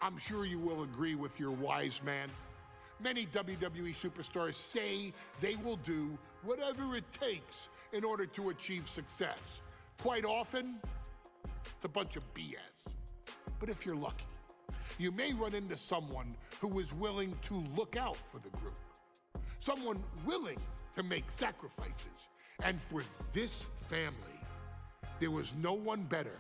I'm sure you will agree with your wise man. Many WWE superstars say they will do whatever it takes in order to achieve success. Quite often, it's a bunch of BS. But if you're lucky, you may run into someone who is willing to look out for the group. Someone willing to make sacrifices. And for this family, there was no one better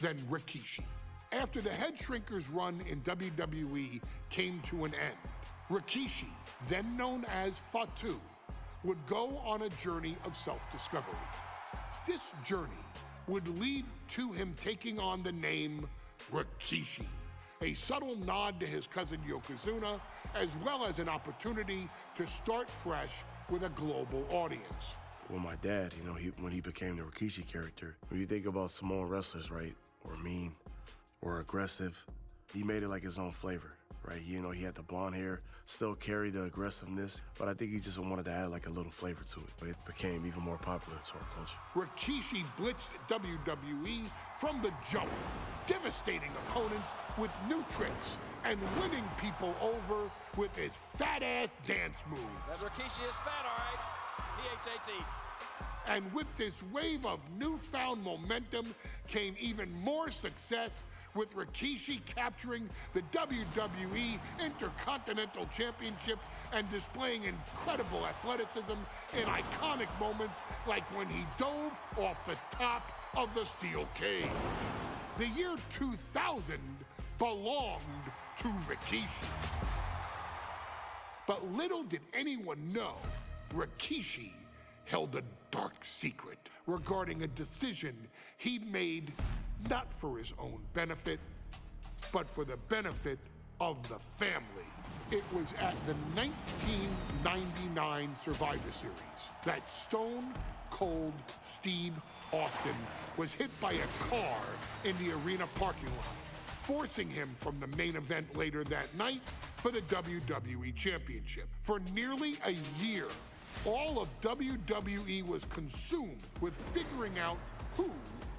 than Rikishi. After the Head Shrinkers run in WWE came to an end, Rikishi, then known as Fatu, would go on a journey of self-discovery. This journey would lead to him taking on the name Rikishi, a subtle nod to his cousin Yokozuna, as well as an opportunity to start fresh with a global audience. Well, my dad, when he became the Rikishi character, when you think about Samoan wrestlers, right, or mean, or aggressive, he made it like his own flavor, right? He had the blonde hair, still carried the aggressiveness, but I think he just wanted to add like a little flavor to it. It became even more popular to our culture. Rikishi blitzed WWE from the jump, devastating opponents with new tricks and winning people over with his fat-ass dance moves. That Rikishi is fat, all right. P-H-A-T. And with this wave of newfound momentum came even more success, with Rikishi capturing the WWE Intercontinental Championship and displaying incredible athleticism in iconic moments like when he dove off the top of the steel cage. The year 2000 belonged to Rikishi. But little did anyone know, Rikishi held a dark secret regarding a decision he'd made not for his own benefit, but for the benefit of the family. It was at the 1999 Survivor Series that Stone Cold Steve Austin was hit by a car in the arena parking lot, forcing him from the main event later that night for the WWE Championship. For nearly a year, all of WWE was consumed with figuring out who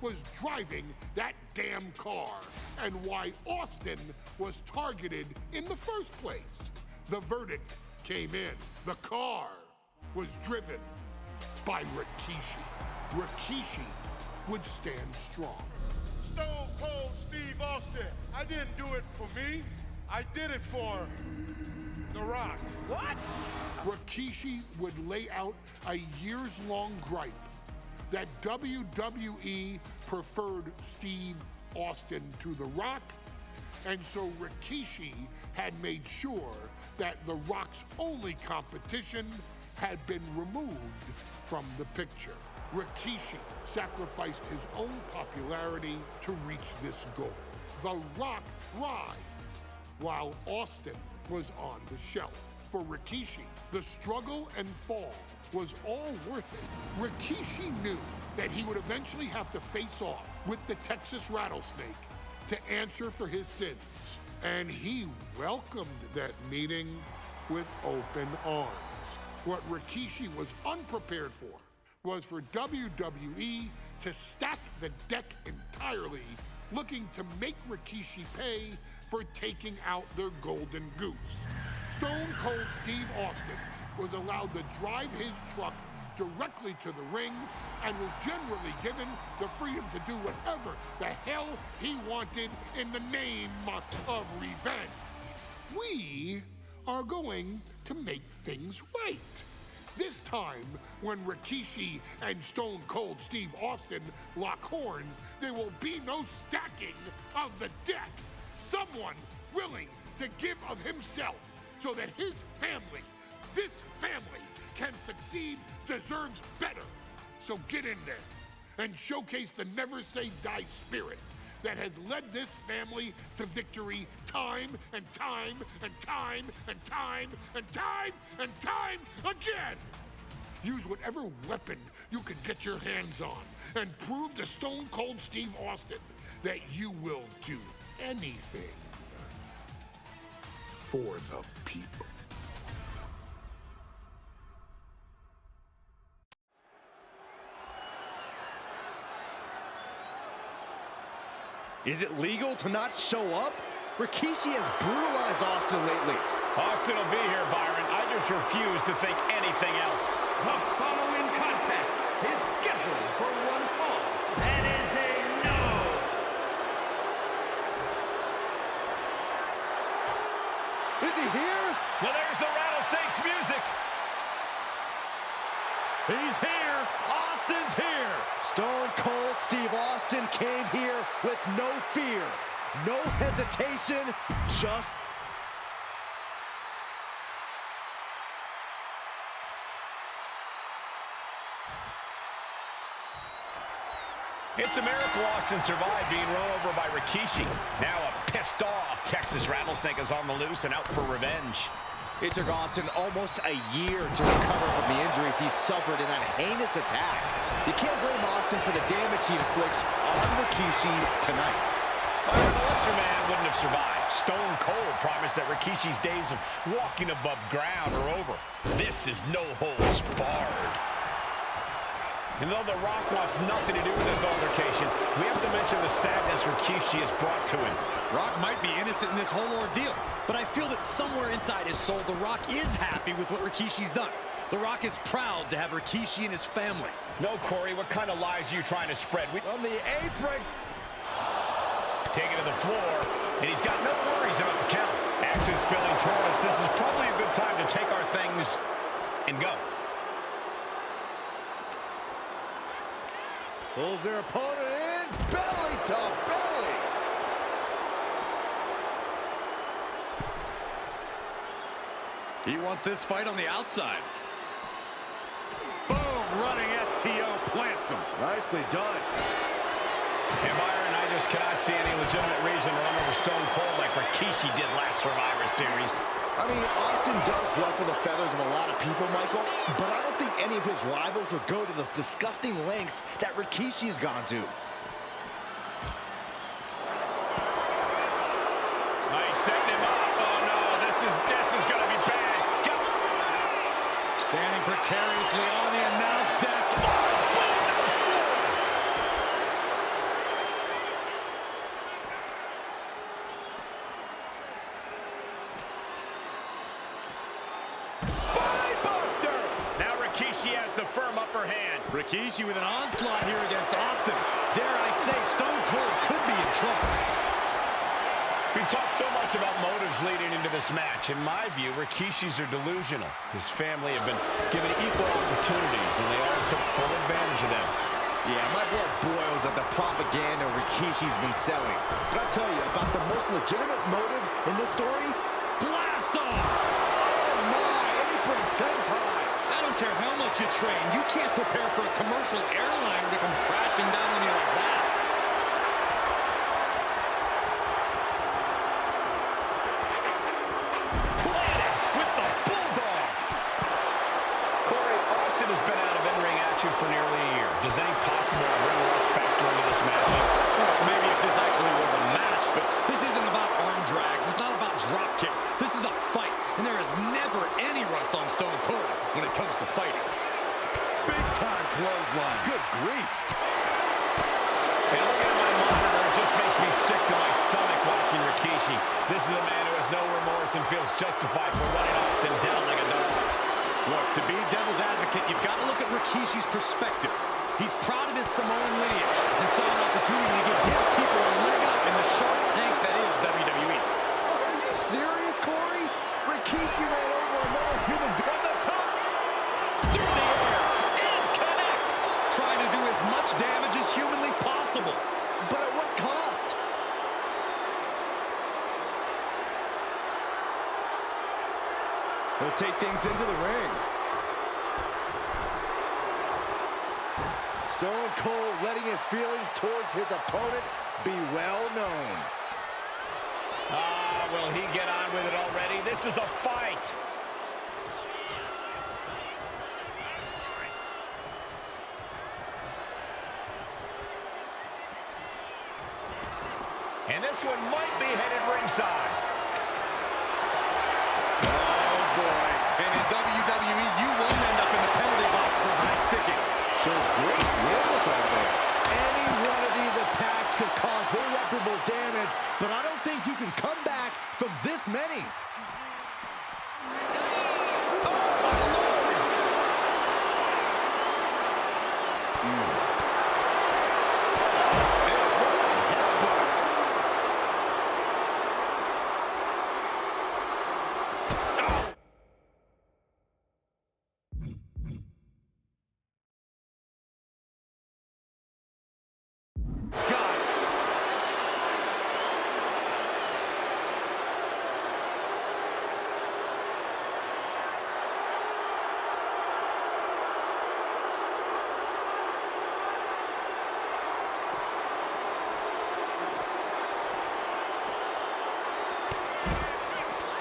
was driving that damn car and why Austin was targeted in the first place. The verdict came in. The car was driven by Rikishi. Rikishi would stand strong. Stone Cold Steve Austin, I didn't do it for me. I did it for The Rock. What? Rikishi would lay out a years-long gripe that WWE preferred Steve Austin to The Rock, and so Rikishi had made sure that The Rock's only competition had been removed from the picture. Rikishi sacrificed his own popularity to reach this goal. The Rock thrived while Austin was on the shelf. For Rikishi, the struggle and fall was all worth it. Rikishi knew that he would eventually have to face off with the Texas Rattlesnake to answer for his sins. And he welcomed that meeting with open arms. What Rikishi was unprepared for was for WWE to stack the deck entirely, looking to make Rikishi pay for taking out their golden goose. Stone Cold Steve Austin was allowed to drive his truck directly to the ring and was generally given the freedom to do whatever the hell he wanted in the name of revenge. We are going to make things right. This time, when Rikishi and Stone Cold Steve Austin lock horns, there will be no stacking of the deck. Someone willing to give of himself so that his family, this family, can succeed, deserves better. So get in there and showcase the never say die spirit that has led this family to victory time and time and time and time and time and time again. Use whatever weapon you can get your hands on and prove to Stone Cold Steve Austin that you will do anything for the people. Is it legal to not show up? Rikishi has brutalized Austin lately. Austin will be here, Byron. I just refuse to think anything else. The following contest is scheduled for one fall and is a no. Is he here? Well, there's the Rattlesnakes music. He's here. Austin's here. Stone Cold Steve Austin came here with no fear, no hesitation, just... It's a miracle Austin survived being run over by Rikishi. Now a pissed off Texas Rattlesnake is on the loose and out for revenge. It took Austin almost a year to recover from the injuries he suffered in that heinous attack. You can't blame Austin for the damage he inflicts on Rikishi tonight. Well, the lesser man wouldn't have survived. Stone Cold promised that Rikishi's days of walking above ground are over. This is no holds barred. And though The Rock wants nothing to do with this altercation, we have to mention the sadness Rikishi has brought to him. Rock might be innocent in this whole ordeal, but I feel that somewhere inside his soul, The Rock is happy with what Rikishi's done. The Rock is proud to have Rikishi and his family. No, Corey, what kind of lies are you trying to spread? On the apron. Taken to the floor, and he's got no worries about the count. Action spilling toward us. This is probably a good time to take our things and go. Pulls their opponent in, belly to belly. He wants this fight on the outside. Boom, running STO plants him. Nicely done. And Byron, I just cannot see any legitimate reason to run over Stone Cold like Rikishi did last Survivor Series. I mean, Austin does ruffle the feathers of a lot of people, Michael, but I don't think any of his rivals would go to the disgusting lengths that Rikishi has gone to. Nice, setting him up. Oh no, this is gonna be bad. Go. Standing precariously on the announce desk. Spinebuster! Now Rikishi has the firm upper hand. Rikishi with an onslaught here against Austin. Dare I say, Stone Cold could be in trouble. We've talked so much about motives leading into this match. In my view, Rikishi's are delusional. His family have been given equal opportunities, and they all took full advantage of them. Yeah, my blood boils at the propaganda Rikishi's been selling. But I'll tell you about the most legitimate motive in this story. Blast off! Oh my, apron sentai! I don't care how much you train, you can't prepare for a commercial airliner to come crashing down on you like that. Planted with the bulldog. Corey, Austin has been out of in-ring action for nearly a year. Does any possible ring rust factor into this match? Well, maybe if this actually was a match, but this isn't about arm drags. It's not about drop kicks. This is a fight, and there is never any rust on Stone Cold when it comes to fighting. Big time clothesline. Good grief. And looking at my monitor, it just makes me sick to my stomach watching Rikishi. This is a man who has no remorse and feels justified for running Austin down like a dog. Look, to be devil's advocate, you've got to look at Rikishi's perspective. He's proud of his Samoan lineage and saw an opportunity to give his people a leg up in the shark tank that is WWE. Are you serious, Corey? Rikishi ran over another human being on the top. Through the air, and connects. Trying to do as much damage as humanly possible. But at what cost? He'll take things into the ring. Stone Cold letting his feelings towards his opponent be well known. Ah, will he get on with it already? This is a fight. And this one might be headed ringside. Oh, boy. And in WWE, you won't end up in the penalty box for high sticking. Shows great wherewithal there. Any one of these attacks could cause irreparable irreparable damage, but I don't think you can come back from this many.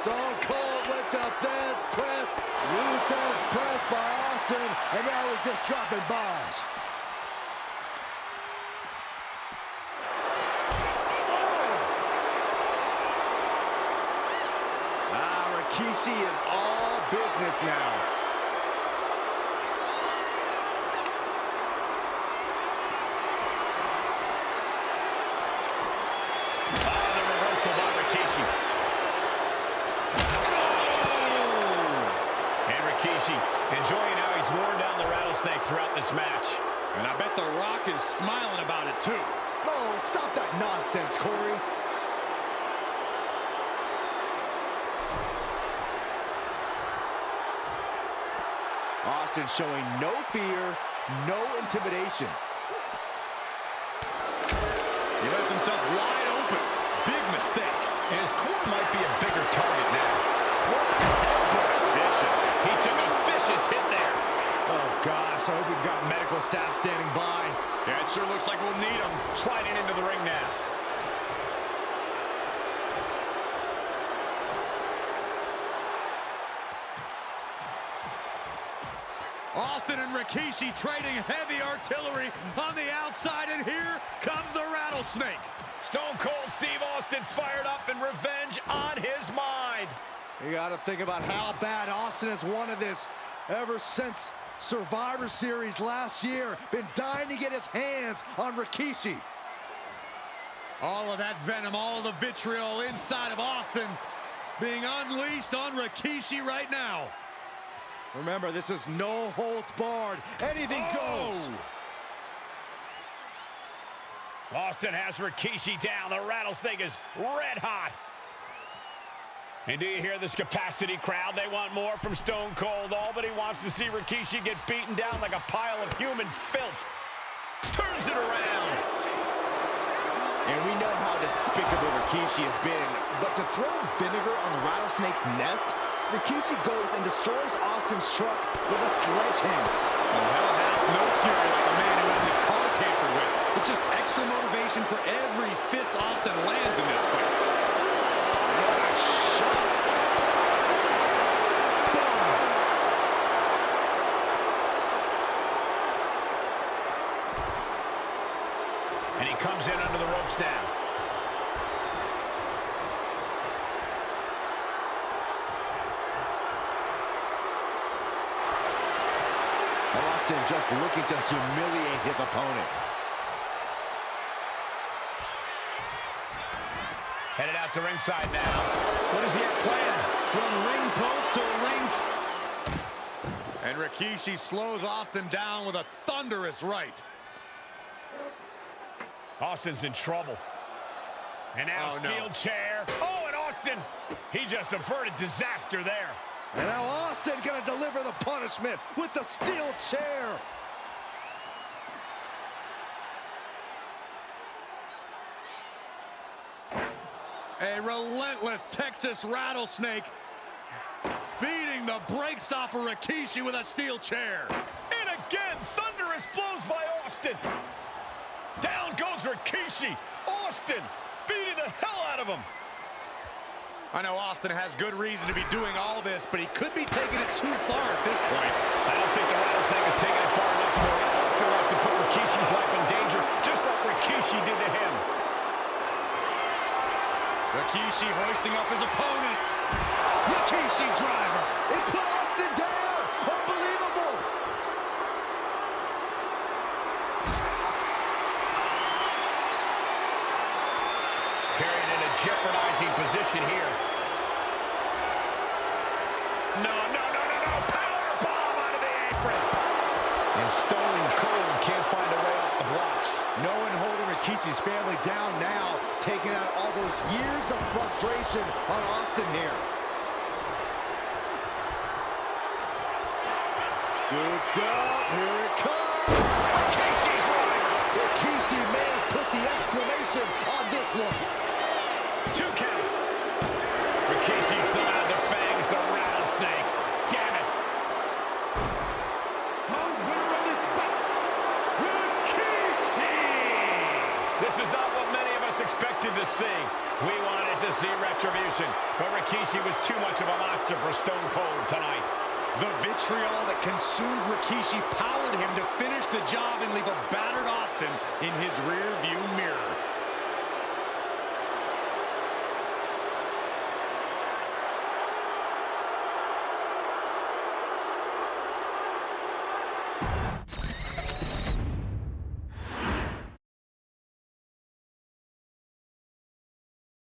Stone Cold with the Thesz press. Thesz press by Austin, and now he's just dropping bombs. Rikishi is all business now. Enjoying how he's worn down the rattlesnake throughout this match. And I bet The Rock is smiling about it, too. Oh, stop that nonsense, Corey. Austin showing no fear, no intimidation. He left himself wide open. Big mistake. And his core might be a bigger target now. What a headbutt. Vicious. He took a vicious hit there. Oh, gosh, I hope we've got medical staff standing by. Yeah, it sure looks like we'll need them. Sliding into the ring now. Austin and Rikishi trading heavy artillery on the outside, and here comes the rattlesnake. Stone Cold Steve Austin fired up and revenge on his mind. You got to think about how bad Austin has wanted this ever since Survivor Series last year. Been dying to get his hands on Rikishi. All of that venom, all of the vitriol inside of Austin being unleashed on Rikishi right now. Remember, this is no holds barred. Anything goes. Austin has Rikishi down. The rattlesnake is red hot. And do you hear this capacity crowd? They want more from Stone Cold. All that he wants to see Rikishi get beaten down like a pile of human filth. Turns it around. And we know how despicable Rikishi has been. But to throw vinegar on the rattlesnake's nest, Rikishi goes and destroys Austin's truck with a sledgehammer. Well, hell hath no fury like a man who has his car tampered with. It's just extra motivation for every fist Austin lands in this fight. What a shot. And he comes in under the ropes now. Austin just looking to humiliate his opponent. Headed out to ringside now. What does he have planned? And From ring post to ring. Rikishi slows Austin down with a thunderous right. Austin's in trouble. And now steel chair. Oh, and Austin, he just averted disaster there. And now Austin gonna deliver the punishment with the steel chair. A relentless Texas rattlesnake beating the brakes off of Rikishi with a steel chair. And again, thunderous blows by Austin. Down goes Rikishi. Austin beating the hell out of him. I know Austin has good reason to be doing all this, but he could be taking it too far at this point. I don't think the rattlesnake is taking it far enough. Austin wants to put Rikishi's life in danger, just like Rikishi did to him. Rikishi hoisting up his opponent. Rikishi driver. It put Austin down. Unbelievable. Carried in a jeopardizing position here. No. Power bomb out of the apron. And Stone Cold can't find a way off the blocks. No one holding Rikishi's family down now, taking out all those years of frustration on Austin here. Scooped up, here it comes. Rikishi's right. Rikishi may have put the exclamation on this one. 2 count. Rikishi somehow defangs the rattlesnake. Damn it. The winner of this bout, Rikishi! This is not what many of us expected to see. We wanted to see retribution, but Rikishi was too much of a monster for Stone Cold tonight. The vitriol that consumed Rikishi powered him to finish the job and leave a battered Austin in his rear-view mirror.